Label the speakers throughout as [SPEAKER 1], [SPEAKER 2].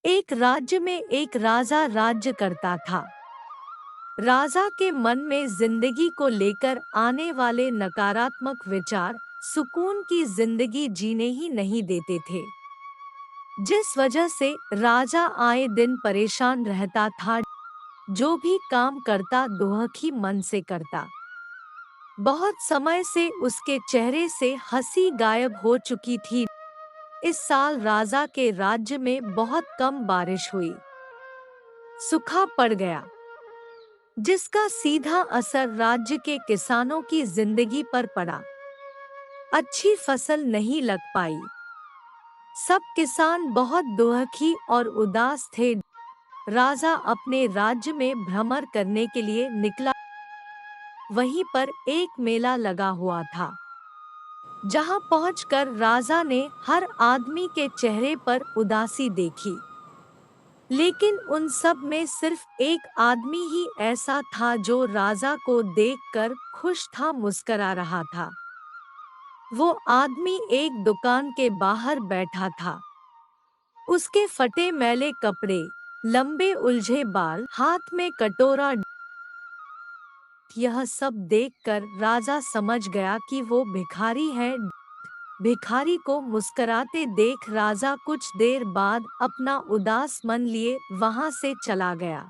[SPEAKER 1] एक राज्य में एक राजा राज्य करता था। राजा के मन में जिंदगी को लेकर आने वाले नकारात्मक विचार सुकून की जिंदगी जीने ही नहीं देते थे, जिस वजह से राजा आए दिन परेशान रहता था। जो भी काम करता दुखी मन से करता। बहुत समय से उसके चेहरे से हंसी गायब हो चुकी थी। इस साल राजा के राज्य में बहुत कम बारिश हुई। सूखा पड़ गया, जिसका सीधा असर राज्य के किसानों की जिंदगी पर पड़ा। अच्छी फसल नहीं लग पाई। सब किसान बहुत दुखी और उदास थे। राजा अपने राज्य में भ्रमण करने के लिए निकला। वहीं पर एक मेला लगा हुआ था, जहां पहुंचकर राजा ने हर आदमी के चेहरे पर उदासी देखी। लेकिन उन सब में सिर्फ एक आदमी ही ऐसा था जो राजा को देखकर खुश था, मुस्करा रहा था। वो आदमी एक दुकान के बाहर बैठा था। उसके फटे मैले कपड़े, लंबे उलझे बाल, हाथ में कटोरा। यह सब देखकर राजा समझ गया कि वो भिखारी है। भिखारी को मुस्कराते देख राजा कुछ देर बाद अपना उदास मन लिए वहां से चला गया।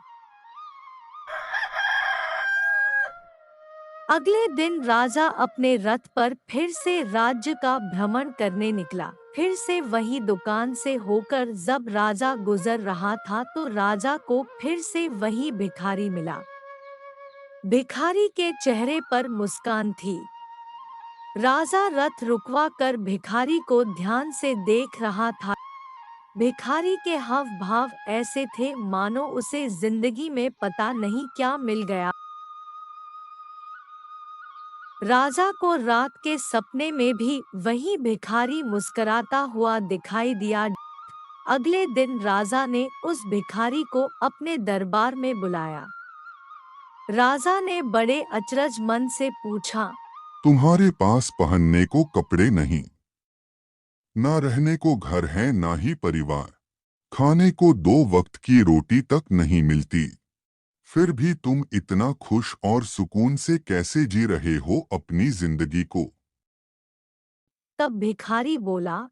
[SPEAKER 1] अगले दिन राजा अपने रथ पर फिर से राज्य का भ्रमण करने निकला। फिर से वही दुकान से होकर जब राजा गुजर रहा था तो राजा को फिर से वही भिखारी मिला। भिखारी के चेहरे पर मुस्कान थी। राजा रथ रुकवा कर भिखारी को ध्यान से देख रहा था। भिखारी के हाव भाव ऐसे थे मानो उसे जिंदगी में पता नहीं क्या मिल गया। राजा को रात के सपने में भी वही भिखारी मुस्कराता हुआ दिखाई दिया। अगले दिन राजा ने उस भिखारी को अपने दरबार में बुलाया। राजा ने बड़े अचरज मन से पूछा,
[SPEAKER 2] तुम्हारे पास पहनने को कपड़े नहीं, ना रहने को घर है, ना ही परिवार, खाने को 2 वक्त की रोटी तक नहीं मिलती, फिर भी तुम इतना खुश और सुकून से कैसे जी रहे हो अपनी जिंदगी को?
[SPEAKER 1] तब भिखारी बोला,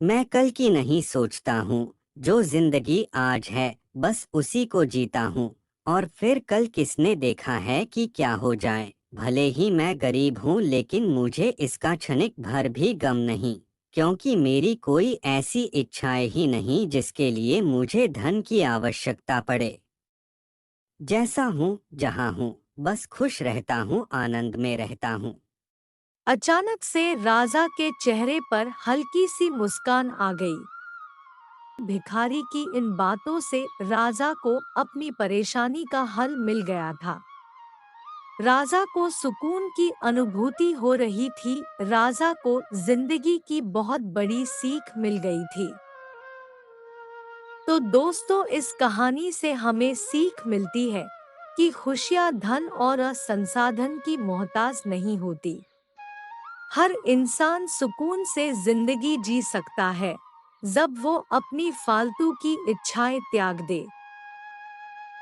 [SPEAKER 3] मैं कल की नहीं सोचता हूँ। जो जिंदगी आज है बस उसी को जीता हूँ। और फिर कल किसने देखा है कि क्या हो जाए। भले ही मैं गरीब हूँ लेकिन मुझे इसका क्षणिक भर भी गम नहीं, क्योंकि मेरी कोई ऐसी इच्छाएं ही नहीं जिसके लिए मुझे धन की आवश्यकता पड़े। जैसा हूँ जहाँ हूँ बस खुश रहता हूँ, आनंद में रहता हूँ।
[SPEAKER 1] अचानक से राजा के चेहरे पर हल्की सी मुस्कान आ गई। भिखारी की इन बातों से राजा को अपनी परेशानी का हल मिल गया था। राजा को सुकून की अनुभूति हो रही थी। राजा को जिंदगी की बहुत बड़ी सीख मिल गई थी। तो दोस्तों, इस कहानी से हमें सीख मिलती है कि खुशियां धन और संसाधन की मोहताज नहीं होती। हर इंसान सुकून से जिंदगी जी सकता है जब वो अपनी फालतू की इच्छाएं त्याग दे।